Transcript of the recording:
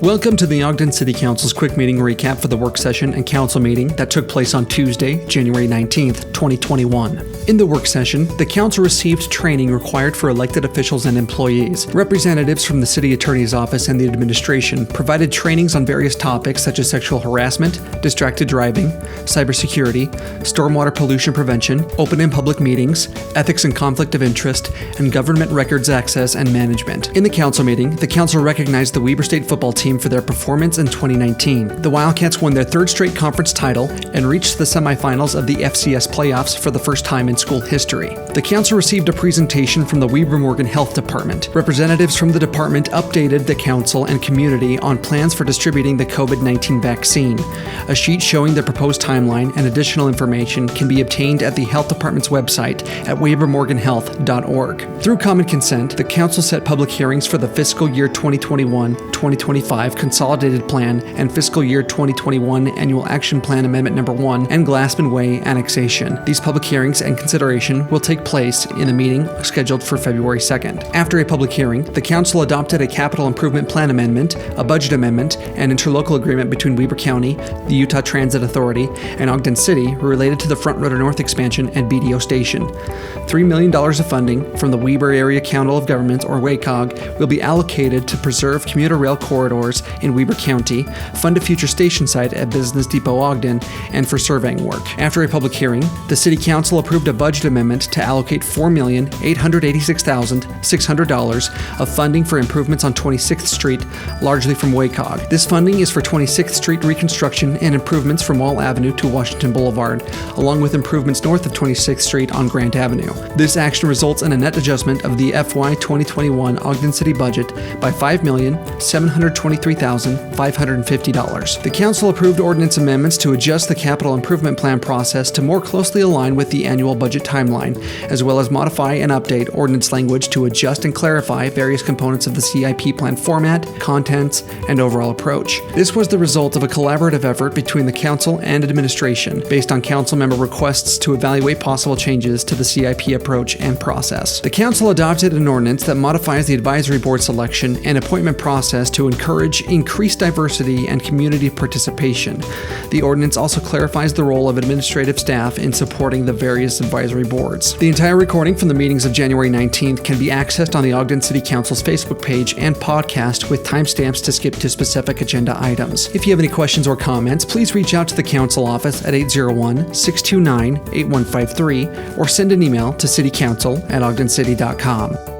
Welcome to the Ogden City Council's quick meeting recap for the work session and council meeting that took place on Tuesday, January 19th, 2021. In the work session, the council received training required for elected officials and employees. Representatives from the city attorney's office and the administration provided trainings on various topics such as sexual harassment, distracted driving, cybersecurity, stormwater pollution prevention, open and public meetings, ethics and conflict of interest, and government records access and management. In the council meeting, the council recognized the Weber State football team for their performance in 2019. The Wildcats won their third straight conference title and reached the semifinals of the FCS playoffs for the first time in school history. The council received a presentation from the Weber Morgan Health Department. Representatives from the department updated the council and community on plans for distributing the COVID-19 vaccine. A sheet showing the proposed timeline and additional information can be obtained at the health department's website at webermorganhealth.org. Through common consent, the council set public hearings for the fiscal year 2021-2025 Consolidated Plan and fiscal year 2021 Annual Action Plan Amendment Number 1 and Glassman Way Annexation. These public hearings and consideration will take place in the meeting scheduled for February 2nd. After a public hearing, the council adopted a capital improvement plan amendment, a budget amendment, and interlocal agreement between Weber County, the Utah Transit Authority, and Ogden City related to the FrontRunner North expansion and BDO station. $3 million of funding from the Weber Area Council of Governments, or WACOG, will be allocated to preserve commuter rail corridors in Weber County, fund a future station site at Business Depot Ogden, and for surveying work. After a public hearing, the City Council approved a budget amendment to allocate $4,886,600 of funding for improvements on 26th Street, largely from WACOG. This funding is for 26th Street reconstruction and improvements from Wall Avenue to Washington Boulevard, along with improvements north of 26th Street on Grant Avenue. This action results in a net adjustment of the FY 2021 Ogden City budget by $5,723,550. The council approved ordinance amendments to adjust the capital improvement plan process to more closely align with the annual budget timeline, as well as modify and update ordinance language to adjust and clarify various components of the CIP plan format, contents, and overall approach. This was the result of a collaborative effort between the council and administration, based on council member requests to evaluate possible changes to the CIP approach and process. The council adopted an ordinance that modifies the advisory board selection and appointment process to encourage increased diversity and community participation. The ordinance also clarifies the role of administrative staff in supporting the various advisory boards. The entire recording from the meetings of January 19th can be accessed on the Ogden City Council's Facebook page and podcast with timestamps to skip to specific agenda items. If you have any questions or comments, please reach out to the council office at 801-629-8153 or send an email to citycouncil@ogdencity.com.